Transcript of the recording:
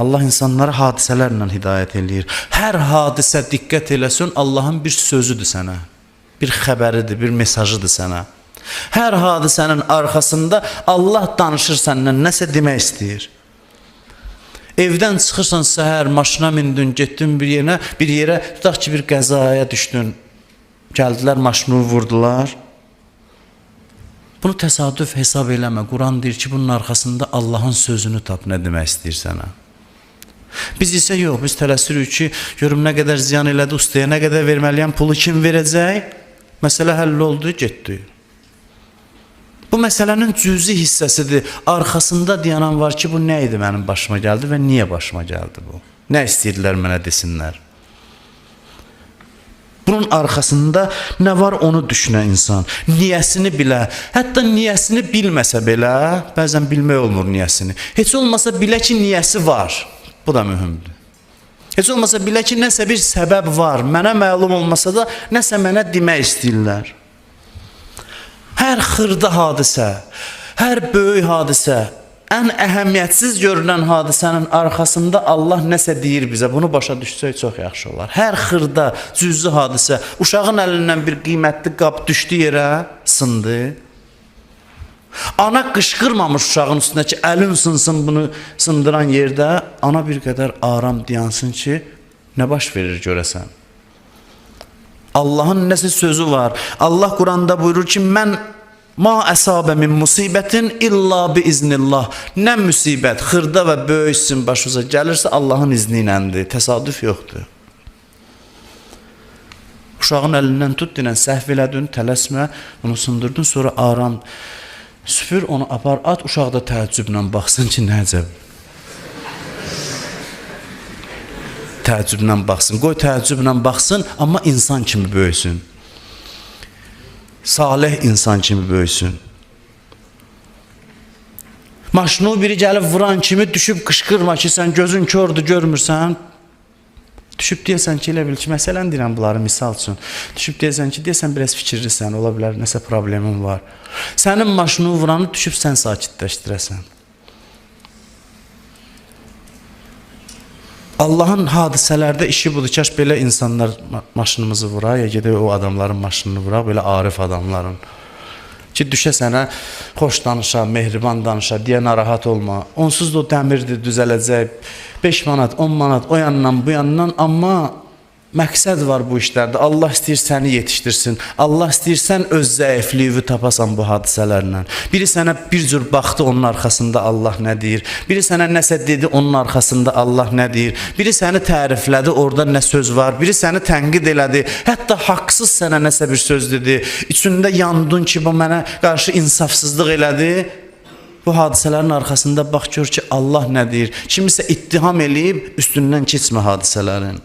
Allah insanlara hadisələrlə hidayət eləyir. Hər hadisə diqqət eləsin, Allahın bir sözüdür sənə. Bir xəbəridir, bir mesajıdır sənə. Hər hadisənin arxasında Allah danışır səndən, nəsə demək istəyir. Evdən çıxırsan səhər, maşına mindin, getdin bir yerə, tutaq ki, bir qəzaya düşdün. Gəldilər, maşını vurdular. Bunu təsadüf hesab eləmə. Quran deyir ki, bunun arxasında Allahın sözünü tap, nə demək istəyir sənə. Biz isə yox, biz tələsirik ki, görüm nə qədər ziyan elədi ustaya, nə qədər verməliyəm, pulu kim verəcək? Məsələ həll oldu, getdi. Bu məsələnin cüzi hissəsidir. Arxasında dayanan var ki, bu nə idi mənim başıma gəldi və niyə başıma gəldi bu? Nə istəyirdilər mənə desinlər? Bunun arxasında nə var onu düşünən insan, niyəsini bilə, hətta niyəsini bilməsə belə, bəzən bilmək olmur niyəsini. Heç olmasa bilə ki, niyəsi var, bu da mühümdür. Heç olmasa bilə ki, nəsə bir səbəb var, mənə məlum olmasa da nəsə mənə demək istəyirlər. Hər xırda hadisə, hər böyük hadisə, ən əhəmiyyətsiz görünən hadisənin arxasında Allah nəsə deyir bizə. Bunu başa düşsək çox yaxşı olar. Hər xırda, cüzi hadisə, uşağın əlindən bir qiymətli qab düşdü yerə, sındı. Ana qışqırmamış uşağın üstünə ki, əlin sınsın bunu sındıran yerdə, ana bir qədər aram dayansın ki, nə baş verir görəsən? Allahın nəsə sözü var. Allah Quranda buyurur ki, mən Ma əsabə min musibətin illa bi iznillah. Nə müsibət, xırda və böyüksün başınıza gəlirsə Allahın izni iləndir, təsadüf yoxdur. Uşağın əlindən tut, dinən səhv elədin, tələsmə, bunu sındırdın, sonra aram süpür, onu apar, at, uşaq da təəccüblə baxsın ki, nə əcəb. Təəccüblə baxsın, qoy təəccüblə baxsın, amma insan kimi böyüsün. Salih insan kimi böyüsün. Maşını biri gəlib vuran kimi düşüb qışqırma ki, sən gözün kördür, görmürsən. Düşüb deyəsən ki, elə bil ki, məsələn deyirəm bunları misal üçün. Düşüb deyəsən ki, deyəsən biraz fikirlisən, ola bilər, nəsə problemin var. Sənin maşını vuranı düşüb sən sakitləşdirəsən. Allahın hadisələrdə işi budur. Kaş belə insanlar maşınımızı vuraq, ya gedək o adamların maşınını vuraq, belə arif adamların. Ki, düşə sənə xoş danışa, mehriban danışa, deyə narahat olma. Onsuz da o dəmirdir, düzələcək. 5 manat, 10 manat, o yandan, bu yandan, amma məqsəd var bu işlərdə. Allah istəyir səni yetişdirsin. Allah istəyir sən öz zəifliyi tapasan bu hadisələrlə. Biri sənə bir cür baxdı, onun arxasında Allah nə deyir? Biri sənə nəsə dedi, onun arxasında Allah nə deyir? Biri səni təriflədi, orada nə söz var? Biri səni tənqid elədi, hətta haqsız sənə nəsə bir söz dedi. İçində yandın ki, bu mənə qarşı insafsızlıq elədi. Bu hadisələrin arxasında bax, gör ki, Allah nə deyir? Kimisə ittiham eləyib, üstündən keçmə hadisələrin.